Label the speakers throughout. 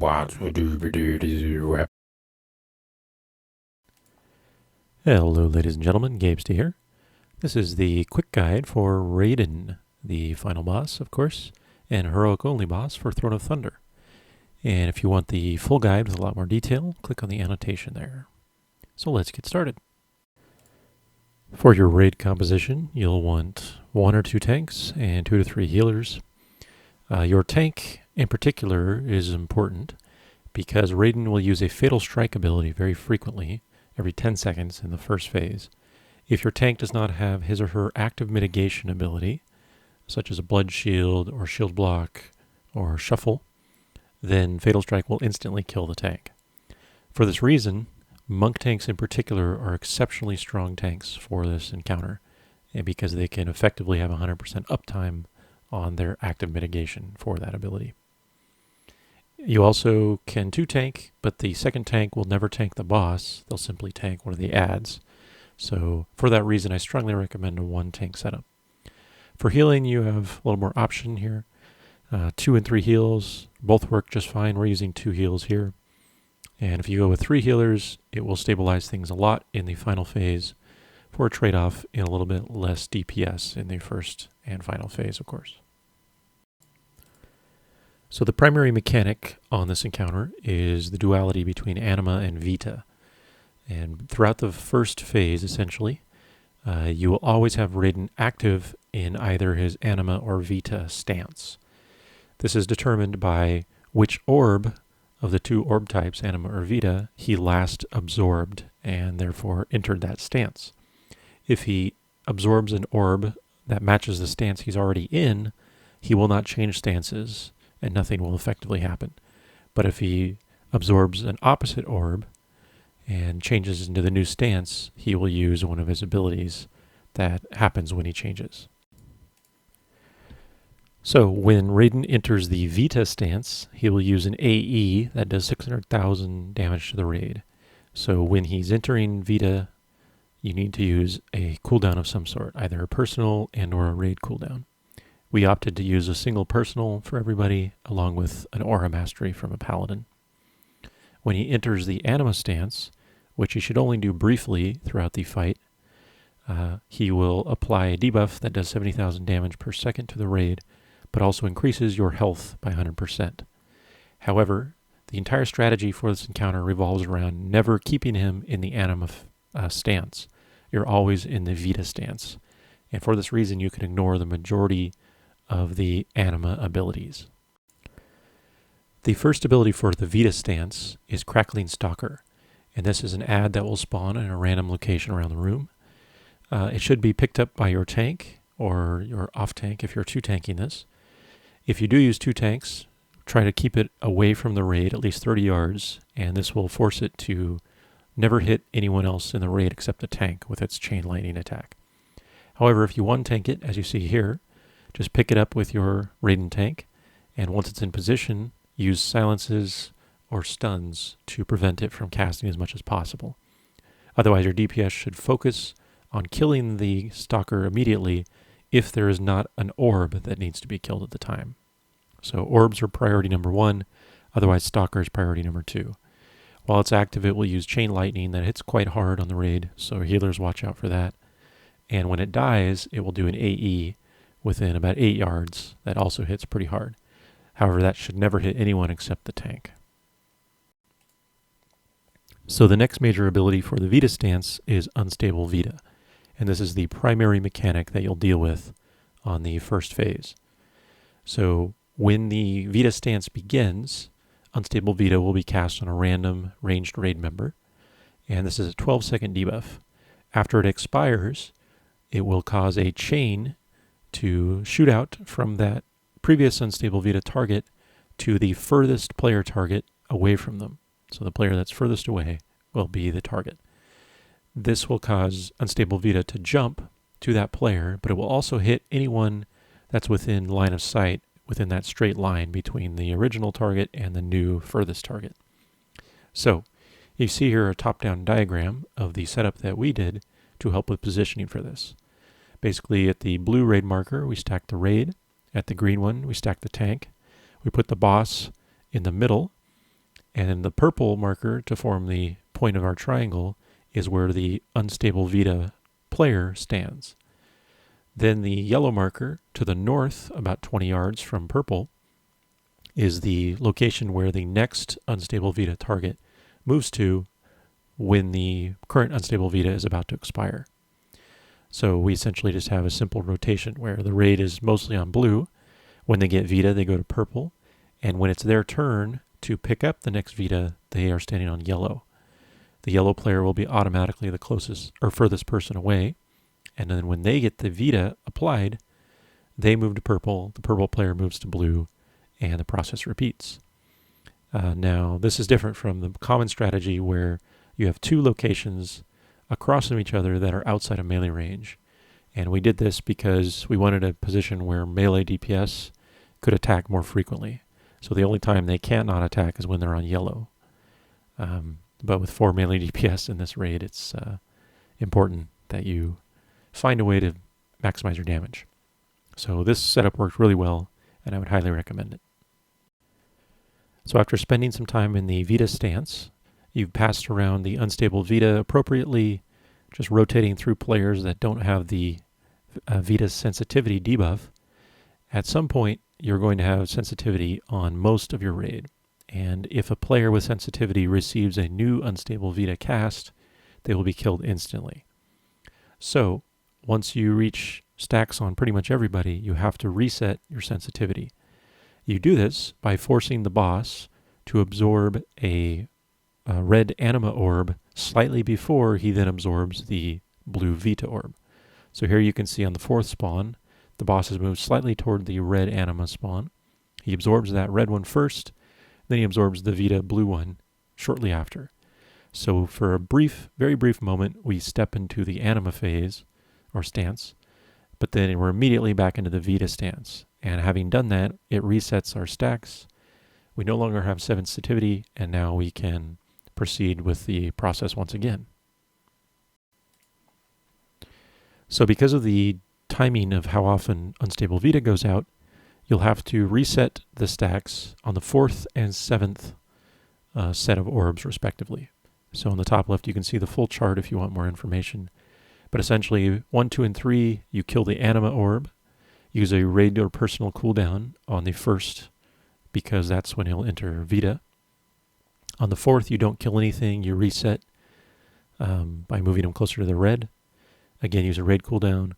Speaker 1: Hello ladies and gentlemen, gabestah here. This is the quick guide for Raiden, the final boss, of course, and heroic only boss for Throne of Thunder. And if you want the full guide with a lot more detail, click on the annotation there. So let's get started. For your raid composition, you'll want 1 or 2 tanks and 2 to 3 healers. Your tank in particular is important because Raiden will use a Fatal Strike ability very frequently, every 10 seconds in the first phase. If your tank does not have his or her active mitigation ability, such as a blood shield or shield block or shuffle, then Fatal Strike will instantly kill the tank. For this reason, monk tanks in particular are exceptionally strong tanks for this encounter, and because they can effectively have 100% uptime on their active mitigation for that ability. You also can 2-tank, but the second tank will never tank the boss. They'll simply tank one of the adds. So for that reason, I strongly recommend a 1-tank setup. For healing, you have a little more option here. 2 and 3 heals both work just fine. We're using 2 heals here. And if you go with 3 healers, it will stabilize things a lot in the final phase for a trade-off in a little bit less DPS in the first and final phase, of course. So the primary mechanic on this encounter is the duality between Anima and Vita. And throughout the first phase, essentially, you will always have Raiden active in either his Anima or Vita stance. This is determined by which orb of the 2 orb types, Anima or Vita, he last absorbed and therefore entered that stance. If he absorbs an orb that matches the stance he's already in, he will not change stances and nothing will effectively happen. But if he absorbs an opposite orb and changes into the new stance, he will use one of his abilities that happens when he changes. So when Raiden enters the Vita stance, he will use an AE that does 600,000 damage to the raid. So when he's entering Vita, you need to use a cooldown of some sort, either a personal and or a raid cooldown. We opted to use a single personal for everybody, along with an aura mastery from a paladin. When he enters the Anima stance, which he should only do briefly throughout the fight, he will apply a debuff that does 70,000 damage per second to the raid, but also increases your health by 100%. However, the entire strategy for this encounter revolves around never keeping him in the Anima stance. You're always in the Vita stance. And for this reason, you can ignore the majority of the Anima abilities. The first ability for the Vita stance is Crackling Stalker, and this is an add that will spawn in a random location around the room. It should be picked up by your tank or your off tank if you're 2-tanking this. If you do use 2 tanks, try to keep it away from the raid at least 30 yards, and this will force it to never hit anyone else in the raid except the tank with its chain lightning attack. However, if you 1-tank it, as you see here, just pick it up with your raiden tank, and once it's in position, use silences or stuns to prevent it from casting as much as possible. Otherwise, your DPS should focus on killing the Stalker immediately if there is not an orb that needs to be killed at the time. So orbs are priority number 1, otherwise Stalker is priority number 2. While it's active, it will use chain lightning that hits quite hard on the raid, so healers watch out for that. And when it dies, it will do an AE within about 8 yards that also hits pretty hard. However, that should never hit anyone except the tank. So the next major ability for the Vita stance is Unstable Vita, and this is the primary mechanic that you'll deal with on the first phase. So when the Vita stance begins, Unstable Vita will be cast on a random ranged raid member, and this is a 12-second debuff. After it expires, it will cause a chain to shoot out from that previous Unstable Vita target to the furthest player target away from them. So the player that's furthest away will be the target. This will cause Unstable Vita to jump to that player, but it will also hit anyone that's within line of sight within that straight line between the original target and the new furthest target. So you see here a top-down diagram of the setup that we did to help with positioning for this. Basically, at the blue raid marker, we stack the raid. At the green one, we stack the tank. We put the boss in the middle, And the purple marker to form the point of our triangle is where the unstable Vita player stands. Then the yellow marker to the north, about 20 yards from purple, is the location where the next unstable Vita target moves to when the current unstable Vita is about to expire. So we essentially just have a simple rotation where the raid is mostly on blue. When they get Vita, they go to purple. And when it's their turn to pick up the next Vita, they are standing on yellow. The yellow player will be automatically the closest or furthest person away. And then when they get the Vita applied, they move to purple, the purple player moves to blue, and the process repeats. Now, this is different from the common strategy where you have two locations across from each other that are outside of melee range. And we did this because we wanted a position where melee DPS could attack more frequently. So the only time they can't not attack is when they're on yellow. But with 4 melee DPS in this raid, it's important that you find a way to maximize your damage. So this setup worked really well, and I would highly recommend it. So after spending some time in the Vita stance, you've passed around the unstable Vita appropriately, just rotating through players that don't have the Vita sensitivity debuff. At some point, you're going to have sensitivity on most of your raid. And if a player with sensitivity receives a new unstable Vita cast, they will be killed instantly. So, once you reach stacks on pretty much everybody, you have to reset your sensitivity. You do this by forcing the boss to absorb a red Anima orb slightly before he then absorbs the blue Vita orb. So here you can see on the 4th spawn, the boss has moved slightly toward the red Anima spawn. He absorbs that red one first, then he absorbs the Vita blue one shortly after. So for a brief, very brief moment, we step into the Anima phase, or stance, but then we're immediately back into the Vita stance. And having done that, it resets our stacks. We no longer have sensitivity, and now we can proceed with the process once again. So because of the timing of how often unstable Vita goes out, you'll have to reset the stacks on the 4th and 7th set of orbs respectively. So on the top left you can see the full chart if you want more information. But essentially 1, 2, and 3 you kill the Anima orb, use a raid or personal cooldown on the 1st because that's when he'll enter Vita. On the 4th you don't kill anything, you reset by moving him closer to the red. Again, use a raid cooldown,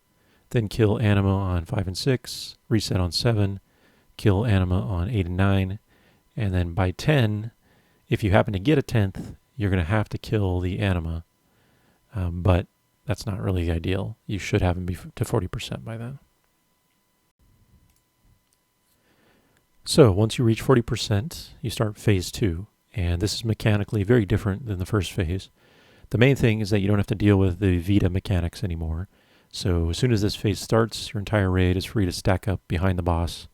Speaker 1: then kill Anima on 5 and 6, reset on 7, kill Anima on 8 and 9, and then by 10, if you happen to get a 10th, you're going to have to kill the Anima, but that's not really ideal. You should have him be to 40% by then. So once you reach 40%, you start phase 2, and this is mechanically very different than the first phase. The main thing is that you don't have to deal with the Vita mechanics anymore. So as soon as this phase starts, your entire raid is free to stack up behind the boss.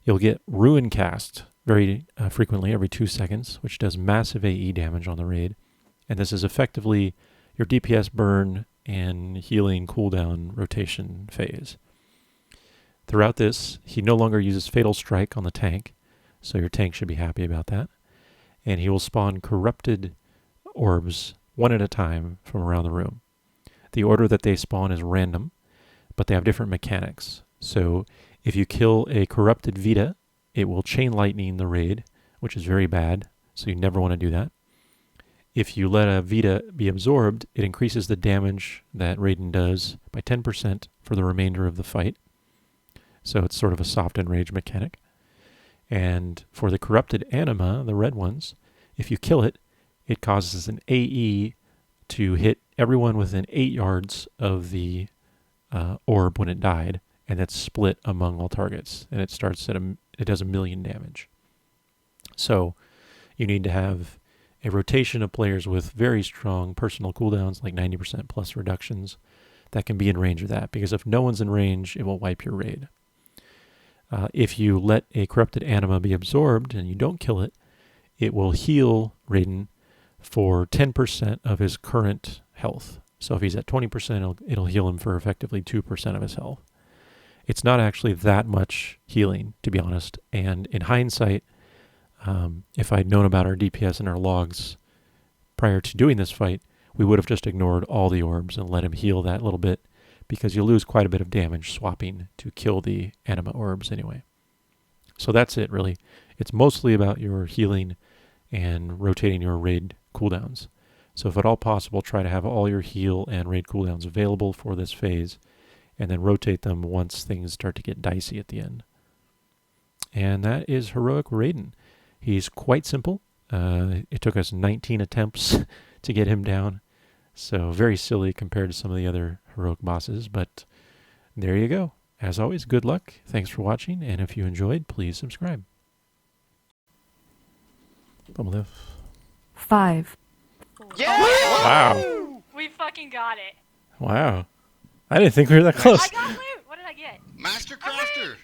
Speaker 1: You'll get Ruin cast very frequently, every 2 seconds, which does massive AE damage on the raid. And this is effectively your DPS burn and healing cooldown rotation phase. Throughout this, he no longer uses Fatal Strike on the tank, so your tank should be happy about that. And he will spawn corrupted orbs one at a time from around the room. The order that they spawn is random, but they have different mechanics. So if you kill a corrupted Vita, it will chain lightning the raid, which is very bad, so you never want to do that. If you let a Vita be absorbed, it increases the damage that Raiden does by 10% for the remainder of the fight. So it's sort of a soft enrage mechanic. And for the corrupted Anima, the red ones, if you kill it, it causes an AE to hit everyone within 8 yards of the orb when it died, and that's split among all targets. And it starts at it does 1,000,000 damage. So you need to have a rotation of players with very strong personal cooldowns, like 90% plus reductions, that can be in range of that. Because if no one's in range, it will wipe your raid. If you let a corrupted Anima be absorbed and you don't kill it, it will heal Raiden for 10% of his current health. So if he's at 20%, it'll heal him for effectively 2% of his health. It's not actually that much healing, to be honest. And in hindsight, If I'd known about our DPS and our logs prior to doing this fight, we would have just ignored all the orbs and let him heal that little bit, because you'll lose quite a bit of damage swapping to kill the Anima orbs anyway. So that's it, really. It's mostly about your healing and rotating your raid cooldowns. So if at all possible, try to have all your heal and raid cooldowns available for this phase, and then rotate them once things start to get dicey at the end. And that is Heroic Raiden. He's quite simple. It took us 19 attempts to get him down, so very silly compared to some of the other heroic bosses, but there you go. As always, good luck. Thanks for watching, and if you enjoyed, please subscribe. Bumblelift.
Speaker 2: 5.
Speaker 3: Yeah!
Speaker 1: Wow.
Speaker 4: We fucking got it.
Speaker 1: Wow. I didn't think we were that close.
Speaker 4: I got loot. What did I get?
Speaker 5: Master Crafter!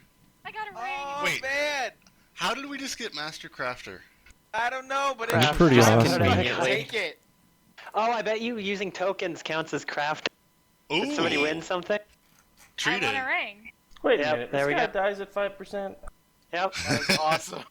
Speaker 4: I got a ring.
Speaker 3: Oh,
Speaker 5: Wait.
Speaker 3: man!
Speaker 5: How did we just get Master Crafter?
Speaker 3: I don't know, but
Speaker 1: It's
Speaker 3: it's
Speaker 1: pretty
Speaker 3: I
Speaker 1: awesome.
Speaker 3: can take it.
Speaker 6: Oh, I bet you using tokens counts as craft.
Speaker 5: Ooh,
Speaker 6: Did somebody win something?
Speaker 5: treated.
Speaker 4: I won a ring.
Speaker 7: Wait a
Speaker 6: Yep,
Speaker 7: minute,
Speaker 6: there
Speaker 7: this
Speaker 6: we
Speaker 7: guy
Speaker 6: go.
Speaker 7: dies at 5%?
Speaker 6: Yep.
Speaker 3: That was awesome.